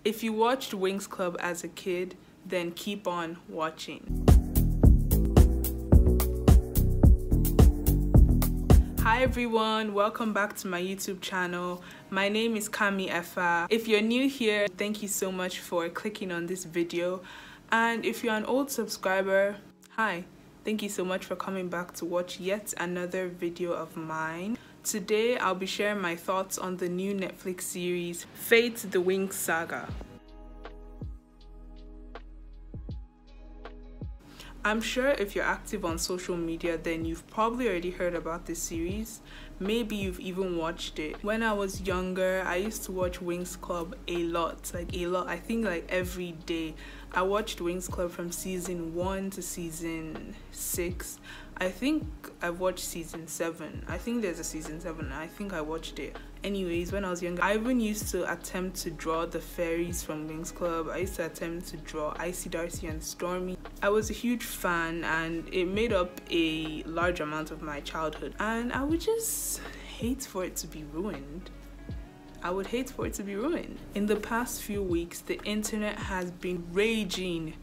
If you watched Winx Club as a kid, then keep on watching. Hi everyone, welcome back to my YouTube channel. My name is Kaami Efa. If you're new here, thank you so much for clicking on this video. And if you're an old subscriber, hi, thank you so much for coming back to watch yet another video of mine. Today I'll be sharing my thoughts on the new Netflix series, Fate the Winx Saga. I'm sure if you're active on social media, then you've probably already heard about this series. Maybe you've even watched it. When I was younger, I used to watch Winx Club a lot. I think like every day. I watched Winx Club from season 1 to season 6. I think I've watched season 7. I think there's a season 7. I think I watched it. Anyways, when I was younger, I even used to attempt to draw the fairies from Winx Club. I used to attempt to draw Icy, Darcy and Stormy. I was a huge fan and it made up a large amount of my childhood. And I would just hate for it to be ruined. I would hate for it to be ruined. In the past few weeks, the internet has been raging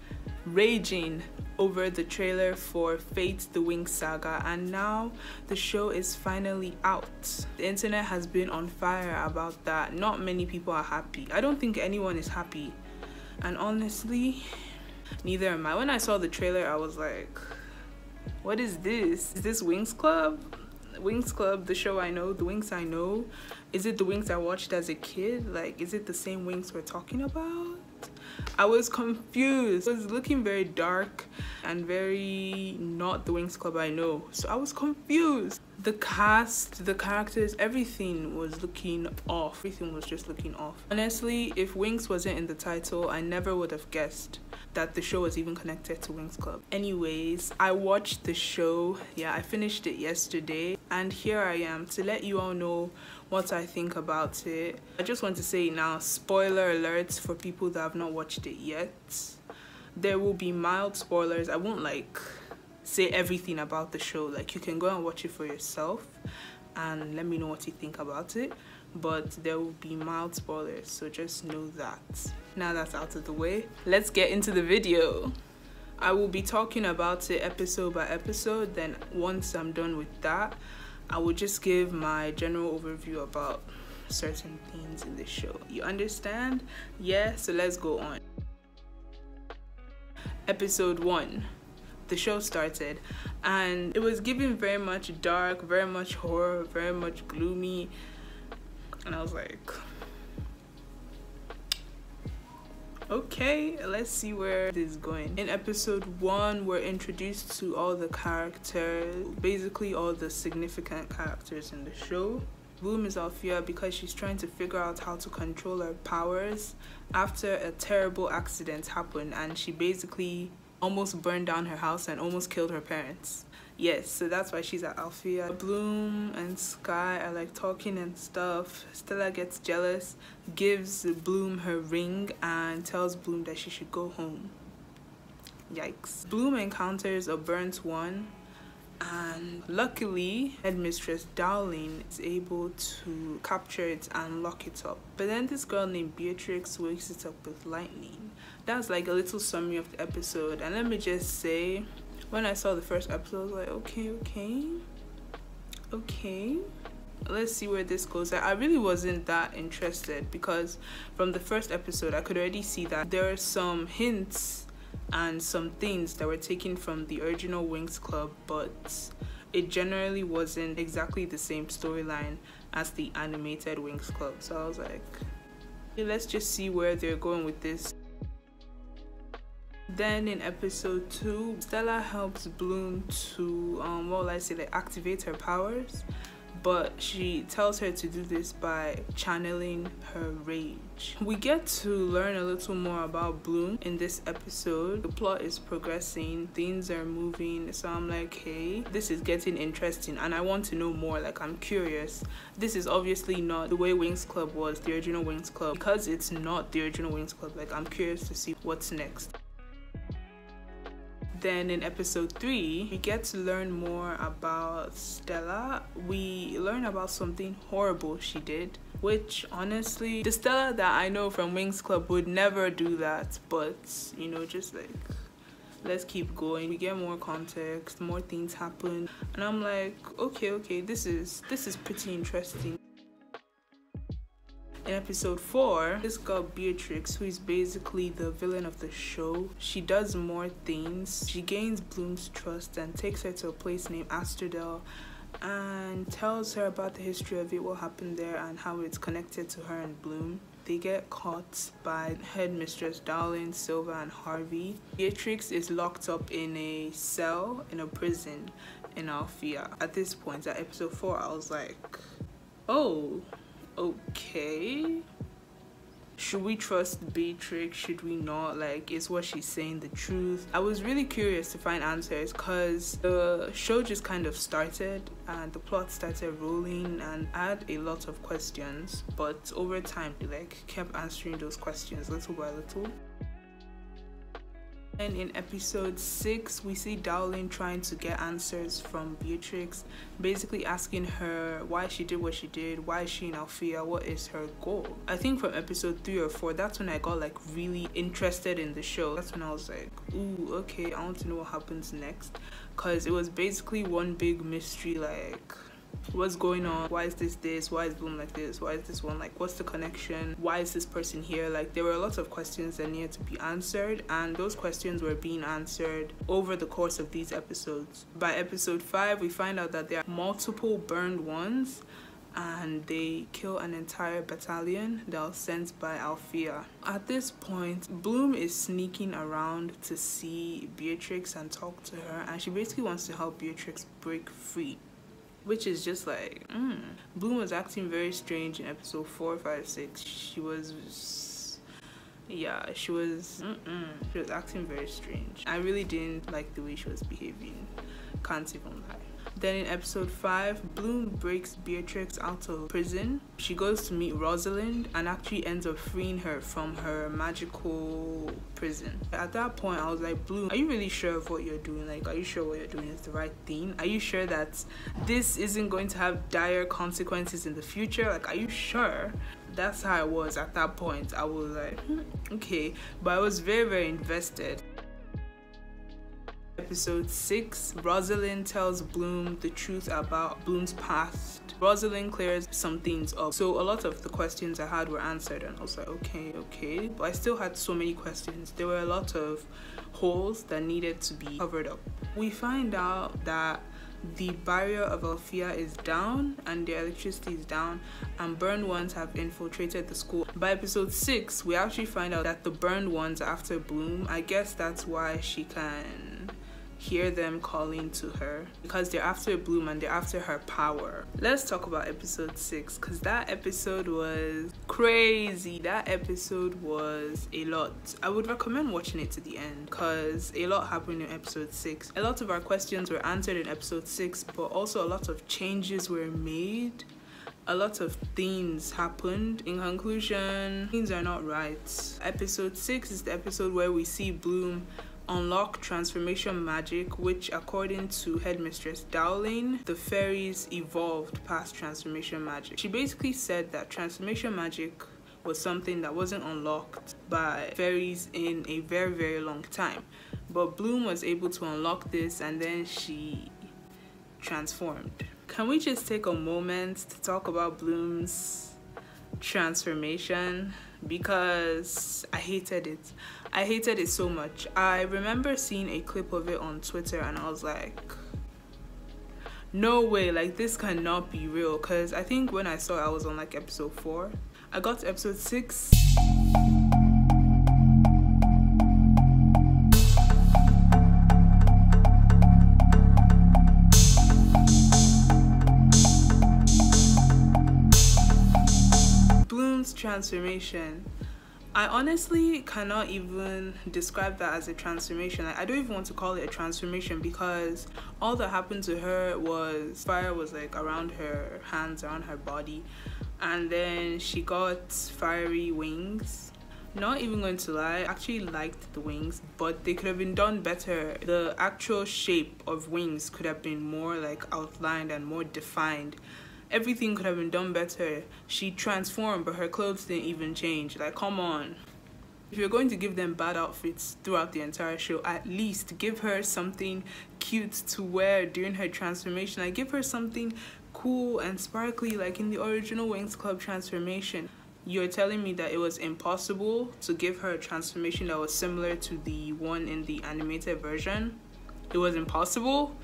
over the trailer for Fate the Winx Saga, and now the show is finally out. The internet has been on fire about that. Not many people are happy. I don't think anyone is happy, and honestly, neither am I. When I saw the trailer, I was like, what is this? Is this Winx Club? Winx Club, the show I know, the Winx I know. Is it the Winx I watched as a kid? Like, is it the same Winx we're talking about? I was confused. It was looking very dark and very not the Winx Club I know. So I was confused. The cast, the characters, everything was looking off. Everything was just looking off. Honestly, if Winx wasn't in the title, I never would have guessed that the show was even connected to Winx Club. Anyways, I watched the show. Yeah, I finished it yesterday. And here I am to let you all know what I think about it. I just want to say now, spoiler alerts for people that have not watched it yet. There will be mild spoilers. I won't like say everything about the show. Like, you can go and watch it for yourself and let me know what you think about it. But there will be mild spoilers, so just know that. Now that's out of the way, let's get into the video. I will be talking about it episode by episode. Then once I'm done with that, I will just give my general overview about certain things in the show. You understand? Yeah, so let's go on. Episode 1. The show started and it was giving very much dark, very much horror, very much gloomy. And I was like, okay, let's see where this is going. In episode 1, we're introduced to all the characters, basically all the significant characters in the show. Bloom is Althea because she's trying to figure out how to control her powers after a terrible accident happened and she basically almost burned down her house and almost killed her parents. Yes, so that's why she's at Althea. Bloom and Sky are like talking and stuff. Stella gets jealous, gives Bloom her ring and tells Bloom that she should go home. Yikes. Bloom encounters a burnt one and luckily Headmistress Dowling is able to capture it and lock it up. But then this girl named Beatrix wakes it up with lightning. That's like a little summary of the episode, and let me just say, when I saw the first episode, I was like, okay, let's see where this goes. I really wasn't that interested because from the first episode I could already see that there are some hints and some things that were taken from the original Winx Club, but it generally wasn't exactly the same storyline as the animated Winx Club. So I was like, okay, let's just see where they're going with this. Then in episode 2, Stella helps Bloom to activate her powers, but she tells her to do this by channeling her rage. We get to learn a little more about Bloom in this episode. The plot is progressing, things are moving, so I'm like, hey, this is getting interesting and I want to know more. Like, I'm curious. This is obviously not the way Winx Club was, the original Winx Club. Because it's not the original Winx Club, like, I'm curious to see what's next. Then in episode 3, we get to learn more about Stella. We learn about something horrible she did, which honestly, the Stella that I know from Winx Club would never do that, but you know, just like, let's keep going. We get more context, more things happen, and I'm like, okay, this is pretty interesting. In episode 4, this girl Beatrix, who is basically the villain of the show, she does more things. She gains Bloom's trust and takes her to a place named Asterdale and tells her about the history of it, what happened there, and how it's connected to her and Bloom. They get caught by headmistress Dowling, Silva, and Harvey. Beatrix is locked up in a cell in a prison in Althea. At this point, at episode 4, I was like, oh, okay, should we trust Beatrix? Should we not? Like, is what she's saying the truth? I was really curious to find answers because the show just kind of started and the plot started rolling, and I had a lot of questions, but over time we like kept answering those questions little by little. And in episode 6, we see Dowling trying to get answers from Beatrix, basically asking her why she did what she did, why is she in Althea, what is her goal. I think from episode 3 or 4, that's when I got like really interested in the show. That's when I was like, ooh, okay, I want to know what happens next, because it was basically one big mystery, like, what's going on, why is this, why is Bloom like this, why is this one like, what's the connection, why is this person here? Like, there were a lot of questions that needed to be answered, and those questions were being answered over the course of these episodes. By episode 5, we find out that there are multiple burned ones and they kill an entire battalion that was sent by Althea. At this point, Bloom is sneaking around to see Beatrix and talk to her, and she basically wants to help Beatrix break free, which is just like, Bloom was acting very strange in episode 4, 5, 6. She was acting very strange. I really didn't like the way she was behaving, can't even lie. Then in episode 5, Bloom breaks Beatrix out of prison. She goes to meet Rosalind and actually ends up freeing her from her magical prison. At that point, I was like, Bloom, are you really sure of what you're doing? Like, are you sure what you're doing is the right thing? Are you sure that this isn't going to have dire consequences in the future? Like, are you sure? That's how I was at that point. I was like, okay. But I was very, very invested. Episode 6, Rosalind tells Bloom the truth about Bloom's past. Rosalind clears some things up, so a lot of the questions I had were answered, and I was like, okay, but I still had so many questions. There were a lot of holes that needed to be covered up. We find out that the barrier of Althea is down and the electricity is down, and burned ones have infiltrated the school. By episode 6, we actually find out that the burned ones are after Bloom. I guess that's why she can hear them calling to her, because they're after Bloom and they're after her power. Let's talk about episode 6, because that episode was crazy. That episode was a lot. I would recommend watching it to the end because a lot happened in episode 6. A lot of our questions were answered in episode 6, but also a lot of changes were made. A lot of things happened. In conclusion, things are not right. Episode 6 is the episode where we see Bloom unlock transformation magic, which according to headmistress Dowling, the fairies evolved past transformation magic. She basically said that transformation magic was something that wasn't unlocked by fairies in a very, very long time, but Bloom was able to unlock this, and then she transformed. Can we just take a moment to talk about Bloom's transformation? Because I hated it so much. I remember seeing a clip of it on Twitter and I was like, no way, like this cannot be real. Because I think when I saw it, I was on like episode 4. I got to episode 6. Bloom's transformation. I honestly cannot even describe that as a transformation. Like, I don't even want to call it a transformation because all that happened to her was fire was like around her hands, around her body, and then she got fiery wings. Not even going to lie, I actually liked the wings, but they could have been done better. The actual shape of wings could have been more like outlined and more defined. Everything could have been done better. She transformed, but her clothes didn't even change. Like, come on. If you're going to give them bad outfits throughout the entire show, at least give her something cute to wear during her transformation. Like, give her something cool and sparkly like in the original Winx Club transformation. You're telling me that it was impossible to give her a transformation that was similar to the one in the animated version? It was impossible?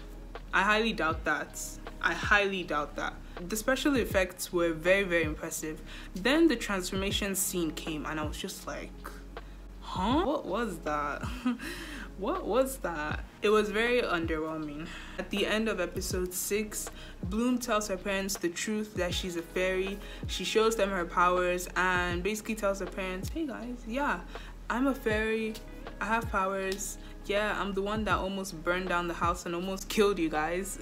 I highly doubt that. I highly doubt that. The special effects were very, very impressive. Then the transformation scene came and I was just like, huh? What was that? What was that? It was very underwhelming. At the end of episode 6, Bloom tells her parents the truth that she's a fairy. She shows them her powers and basically tells her parents, hey guys, yeah, I'm a fairy. I have powers. Yeah, I'm the one that almost burned down the house and almost killed you guys.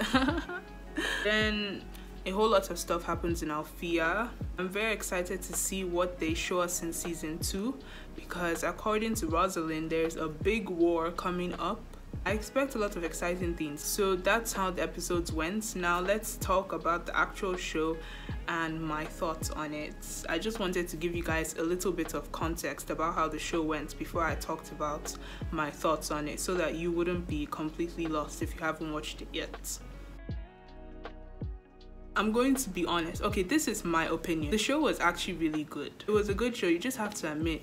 Then a whole lot of stuff happens in Althea. I'm very excited to see what they show us in season 2 because according to Rosalind, there's a big war coming up. I expect a lot of exciting things. So that's how the episodes went. Now let's talk about the actual show and my thoughts on it. I just wanted to give you guys a little bit of context about how the show went before I talked about my thoughts on it so that you wouldn't be completely lost if you haven't watched it yet. I'm going to be honest. Okay, this is my opinion. The show was actually really good. It was a good show, you just have to admit.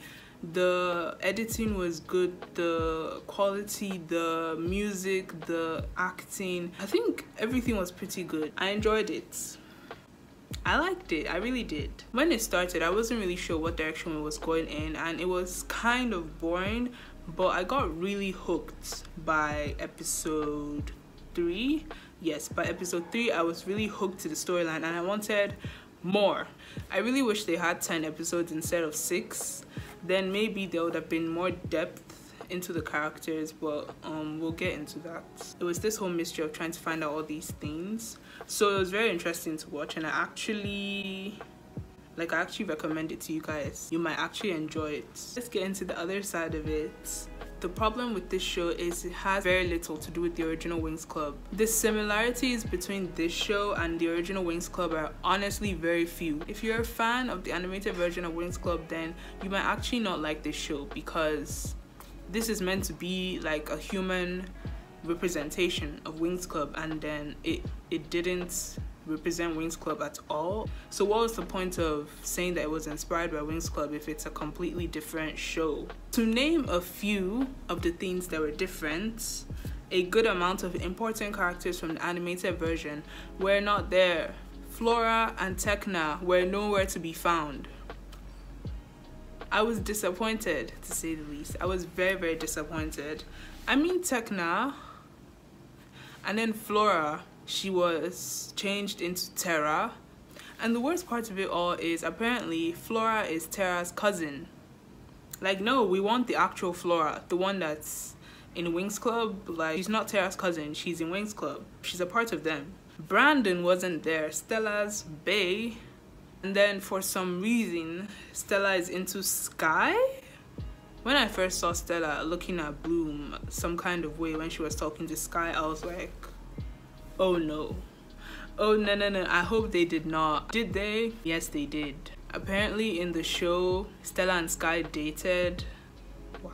The editing was good, the quality, the music, the acting. I think everything was pretty good. I enjoyed it. I liked it, I really did. When it started, I wasn't really sure what direction it was going in and it was kind of boring, but I got really hooked by episode 3. Yes, by episode 3, I was really hooked to the storyline and I wanted more. I really wish they had 10 episodes instead of 6. Then maybe there would have been more depth into the characters, but we'll get into that. It was this whole mystery of trying to find out all these things. So it was very interesting to watch and I actually recommend it to you guys. You might actually enjoy it. Let's get into the other side of it. The problem with this show is it has very little to do with the original Winx Club. The similarities between this show and the original Winx Club are honestly very few. If you're a fan of the animated version of Winx Club, then you might actually not like this show because this is meant to be like a human representation of Winx Club and then it didn't represent Winx Club at all. So what was the point of saying that it was inspired by Winx Club if it's a completely different show? To name a few of the things that were different, a good amount of important characters from the animated version were not there. Flora and Tekna were nowhere to be found. I was disappointed, to say the least. I was very, very disappointed. I mean Tekna and then Flora, she was changed into Terra, and the worst part of it all is apparently Flora is Terra's cousin. Like, no, we want the actual Flora, the one that's in Winx Club. Like, she's not Terra's cousin, she's in Winx Club, she's a part of them. Brandon wasn't there, Stella's bae, and then for some reason Stella is into Sky. When I first saw Stella looking at Bloom some kind of way when she was talking to Sky, I was like, oh no. Oh no, I hope they did not. Did they? Yes, they did. Apparently in the show, Stella and Sky dated. Why?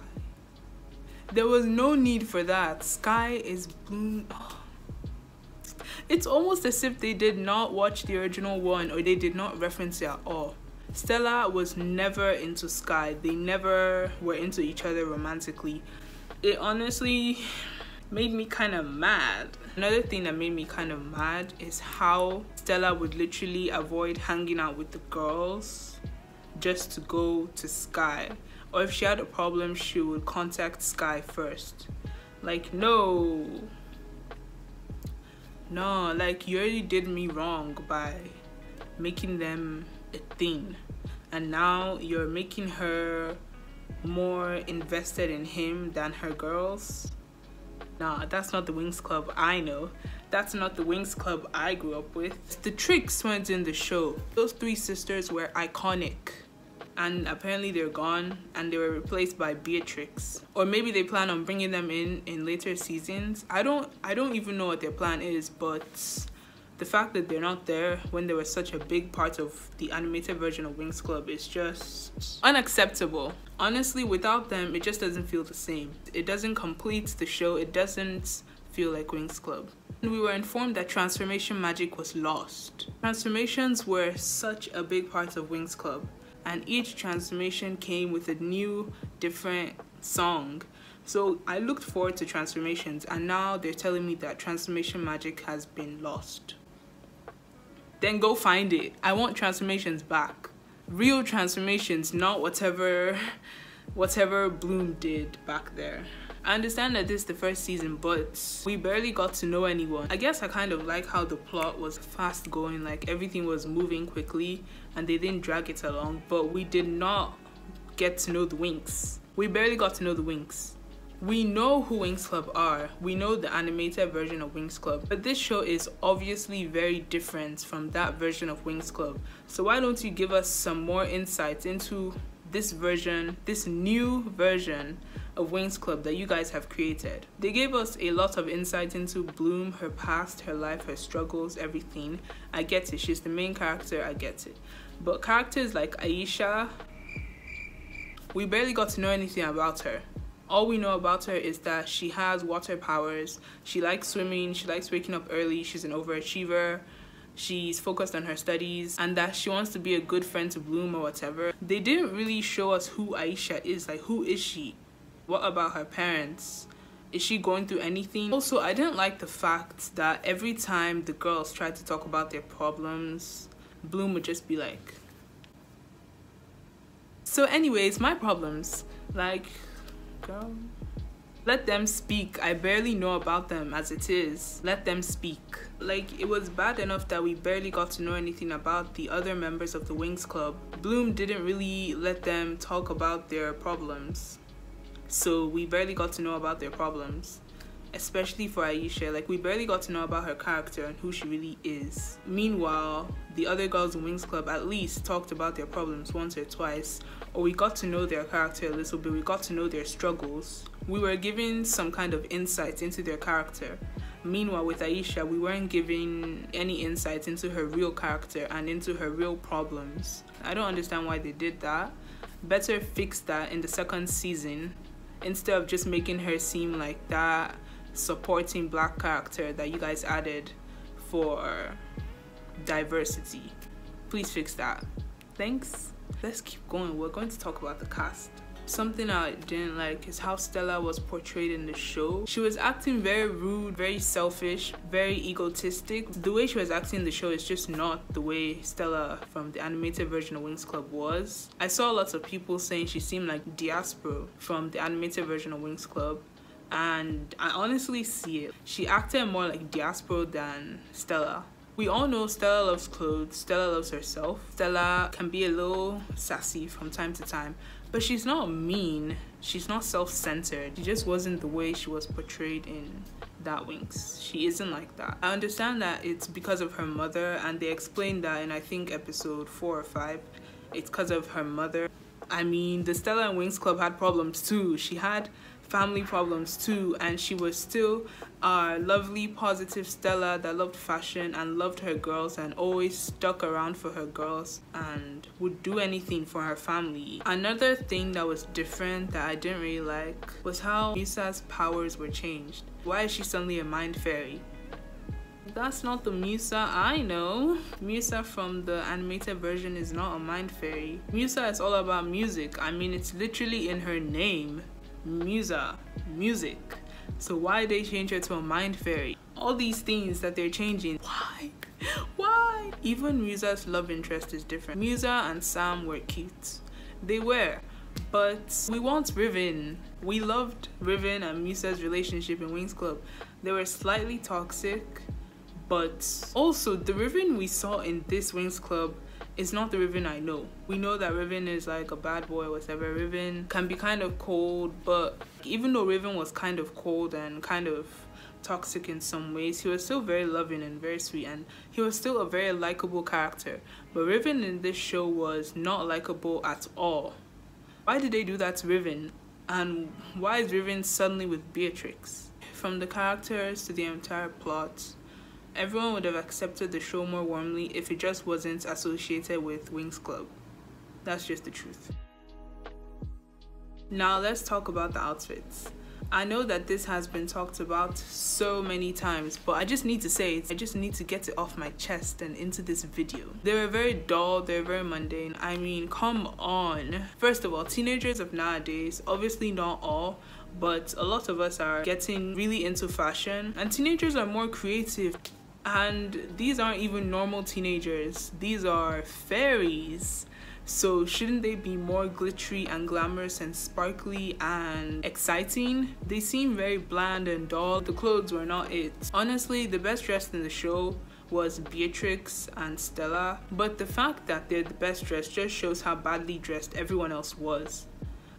There was no need for that. Sky is Bloom. Oh. It's almost as if they did not watch the original one or they did not reference it at all. Stella was never into Sky. They never were into each other romantically. It honestly made me kind of mad. Another thing that made me kind of mad is how Stella would literally avoid hanging out with the girls just to go to Sky. Or if she had a problem, she would contact Sky first. Like, no, like, you already did me wrong by making them a thing, and now you're making her more invested in him than her girls. Nah, that's not the Winx Club I know. That's not the Winx Club I grew up with. The tricks weren't in the show. Those 3 sisters were iconic. and apparently they're gone and they were replaced by Beatrix. Or maybe they plan on bringing them in later seasons. I don't even know what their plan is, but the fact that they're not there when they were such a big part of the animated version of Winx Club is just unacceptable. Honestly, without them, it just doesn't feel the same. It doesn't complete the show. It doesn't feel like Winx Club. We were informed that transformation magic was lost. Transformations were such a big part of Winx Club, and each transformation came with a new, different song. So I looked forward to transformations, and now they're telling me that transformation magic has been lost. Then go find it. I want transformations back. Real transformations, not whatever Bloom did back there. I understand that this is the first season, but we barely got to know anyone. I guess I kind of like how the plot was fast going, like everything was moving quickly and they didn't drag it along, but we did not get to know the Winx. We barely got to know the Winx. We know who Winx Club are. We know the animated version of Winx Club, but this show is obviously very different from that version of Winx Club. So why don't you give us some more insights into this version, this new version of Winx Club that you guys have created? They gave us a lot of insight into Bloom, her past, her life, her struggles, everything. I get it, she's the main character, I get it. But characters like Aisha, we barely got to know anything about her. All we know about her is that she has water powers, she likes swimming, she likes waking up early, she's an overachiever, she's focused on her studies, and that she wants to be a good friend to Bloom or whatever. They didn't really show us who Aisha is, like who is she? What about her parents? Is she going through anything? Also, I didn't like the fact that every time the girls tried to talk about their problems, Bloom would just be like... So anyways, my problems, like, girl, let them speak. I barely know about them as it is. Let them speak. Like, it was bad enough that we barely got to know anything about the other members of the Winx Club. Bloom didn't really let them talk about their problems, so we barely got to know about their problems. Especially for Aisha, like we barely got to know about her character and who she really is. Meanwhile, the other girls in Winx Club at least talked about their problems once or twice, or we got to know their character a little bit, we got to know their struggles. We were given some kind of insight into their character. Meanwhile, with Aisha, we weren't given any insight into her real character and into her real problems. I don't understand why they did that. Better fix that in the second season, instead of just making her seem like that supporting black character that you guys added for diversity. Please fix that. Thanks. Let's keep going. We're going to talk about the cast. Something I didn't like is how Stella was portrayed in the show. She was acting very rude, very selfish, very egotistic. The way she was acting in the show is just not the way Stella from the animated version of Winx Club was. I saw lots of people saying she seemed like Diaspro from the animated version of Winx Club, and I honestly see it. She acted more like Diaspro than Stella. We all know Stella loves clothes, Stella loves herself. Stella can be a little sassy from time to time, but she's not mean, she's not self-centered. She just wasn't the way she was portrayed in that Winx. She isn't like that. I understand that it's because of her mother, and they explained that in I think episode 4 or 5. It's because of her mother. I mean, the Stella and Winx Club had problems too. She had family problems too, and she was still a lovely, positive Stella that loved fashion and loved her girls and always stuck around for her girls and would do anything for her family. Another thing that was different that I didn't really like was how Musa's powers were changed. Why is she suddenly a mind fairy? That's not the Musa I know. Musa from the animated version is not a mind fairy. Musa is all about music. I mean, it's literally in her name. Musa, music. So why did they change her to a mind fairy? All these things that they're changing, why? Even Musa's love interest is different. Musa and Sam were cute, they were, but we want Riven. We loved Riven and Musa's relationship in Winx Club. They were slightly toxic, but also the Riven we saw in this Winx Club is not the Riven I know. We know that Riven is like a bad boy or whatever. Riven can be kind of cold, but even though Riven was kind of cold and kind of toxic in some ways. He was still very loving and very sweet, and he was still a very likable character. But Riven in this show was not likable at all. Why did they do that to Riven? And why is Riven suddenly with Beatrix? From the characters to the entire plot, everyone would have accepted the show more warmly if it just wasn't associated with Winx Club. That's just the truth. Now let's talk about the outfits. I know that this has been talked about so many times, but I just need to say it. I just need to get it off my chest and into this video. They were very dull, they were very mundane. I mean, come on. First of all, teenagers of nowadays, obviously not all, but a lot of us are getting really into fashion, and teenagers are more creative. And these aren't even normal teenagers, these are fairies. So shouldn't they be more glittery and glamorous and sparkly and exciting? They seem very bland and dull. The clothes were not it. Honestly, the best dressed in the show was Beatrix and Stella, but the fact that they're the best dressed just shows how badly dressed everyone else was,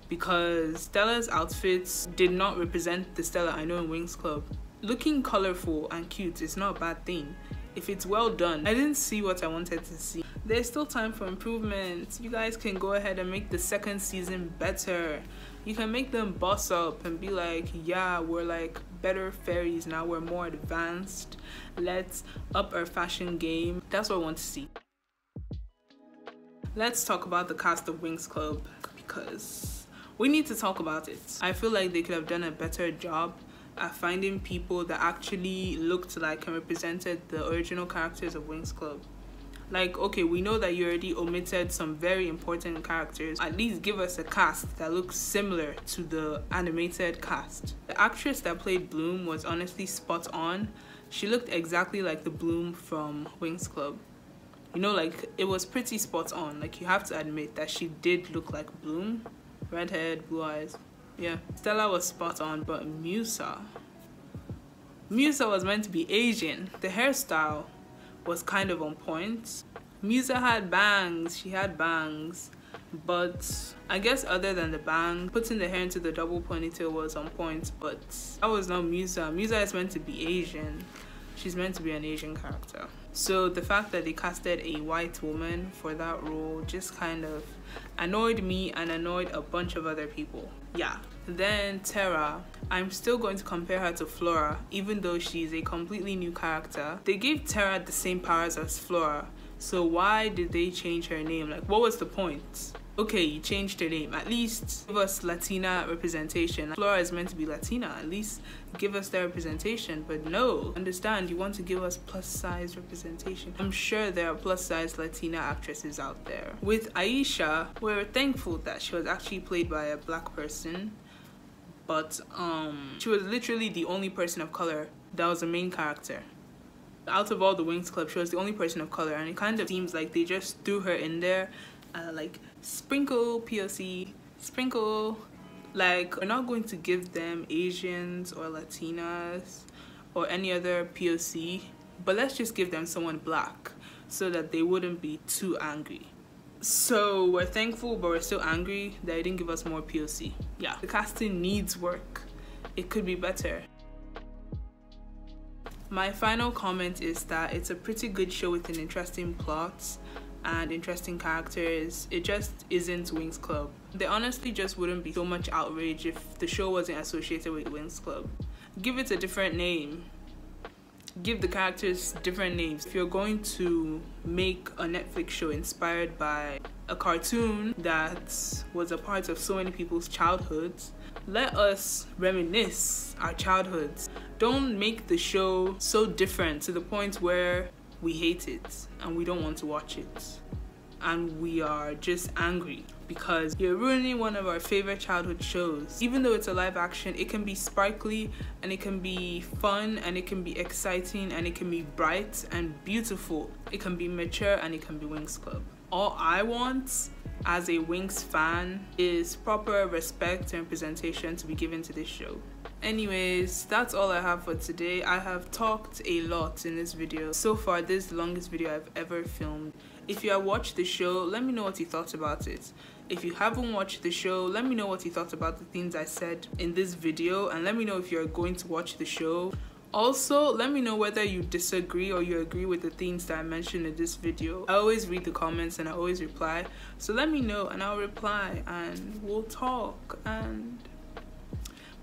because Stella's outfits did not represent the Stella I know in Winx Club. Looking colorful and cute is not a bad thing if it's well done. I didn't see what I wanted to see. There's still time for improvement. You guys can go ahead and make the second season better. You can make them boss up and be like, yeah, we're like better fairies now, we're more advanced, let's up our fashion game. That's what I want to see. Let's talk about the cast of Winx Club, because we need to talk about it. I feel like they could have done a better job at finding people that actually looked like and represented the original characters of Winx Club. Like, okay, we know that you already omitted some very important characters. At least give us a cast that looks similar to the animated cast. The actress that played Bloom was honestly spot on. She looked exactly like the Bloom from Winx Club. You know, like, it was pretty spot on. Like, you have to admit that she did look like Bloom. Redhead, blue eyes. Yeah, Stella was spot on, but Musa was meant to be Asian. The hairstyle was kind of on point. Musa had bangs, she had bangs, but I guess other than the bang, putting the hair into the double ponytail was on point, but that was not Musa. Musa is meant to be Asian. She's meant to be an Asian character. So the fact that they casted a white woman for that role just kind of annoyed me and annoyed a bunch of other people. Yeah. Then Terra, I'm still going to compare her to Flora, even though she's a completely new character. They gave Terra the same powers as Flora, so why did they change her name? Like, what was the point? Okay, you changed her name, at least give us Latina representation. Flora is meant to be Latina, at least give us that representation. But no, understand, you want to give us plus size representation. I'm sure there are plus size Latina actresses out there. With Aisha, we're thankful that she was actually played by a black person, but she was literally the only person of color that was the main character. Out of all the Winx Club, she was the only person of color, and it kind of seems like they just threw her in there, like, sprinkle POC, sprinkle. Like, we're not going to give them Asians or Latinas or any other POC, but let's just give them someone black so that they wouldn't be too angry. So we're thankful, but we're still angry that they didn't give us more POC. Yeah, the casting needs work. It could be better. My final comment is that it's a pretty good show with an interesting plot and interesting characters. It just isn't Winx Club. There honestly just wouldn't be so much outrage if the show wasn't associated with Winx Club. Give it a different name. Give the characters different names. If you're going to make a Netflix show inspired by a cartoon that was a part of so many people's childhoods, let us reminisce our childhoods. Don't make the show so different to the point where we hate it and we don't want to watch it and we are just angry because you're ruining one of our favorite childhood shows. Even though it's a live action, it can be sparkly and it can be fun and it can be exciting and it can be bright and beautiful. It can be mature and it can be Winx Club. All I want as a Winx fan is proper respect and representation to be given to this show. Anyways, that's all I have for today. I have talked a lot in this video. So far, this is the longest video I've ever filmed. If you have watched the show, let me know what you thought about it. If you haven't watched the show, let me know what you thought about the things I said in this video, and let me know if you're going to watch the show Also, let me know whether you disagree or you agree with the things that I mentioned in this video. I always read the comments and I always reply, so let me know and I'll reply and we'll talk and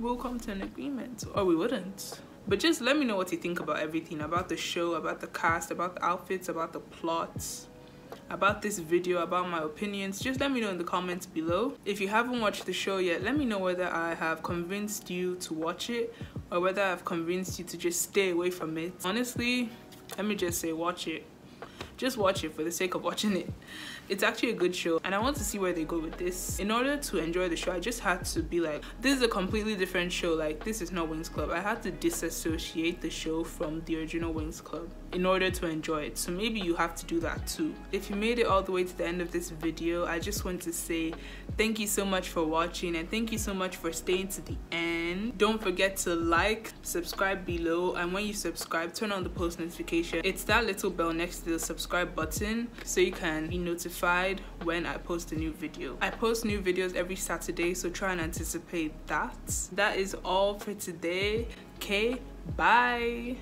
we'll come to an agreement, or we wouldn't. But just let me know what you think about everything, about the show, about the cast, about the outfits, about the plots, about this video, about my opinions. Just let me know in the comments below. If you haven't watched the show yet, let me know whether I have convinced you to watch it or whether I've convinced you to just stay away from it. Honestly, let me just say, watch it. Just watch it for the sake of watching it. It's actually a good show and I want to see where they go with this. In order to enjoy the show, I just had to be like, this is a completely different show. Like, this is not Winx Club. I had to disassociate the show from the original Winx Club in order to enjoy it. So maybe you have to do that too. If you made it all the way to the end of this video, I just want to say thank you so much for watching and thank you so much for staying to the end. Don't forget to like, subscribe below, and when you subscribe, turn on the post notification. It's that little bell next to the subscribe button so you can be notified when I post a new video. I post new videos every Saturday, so try and anticipate that. That is all for today. Okay, bye.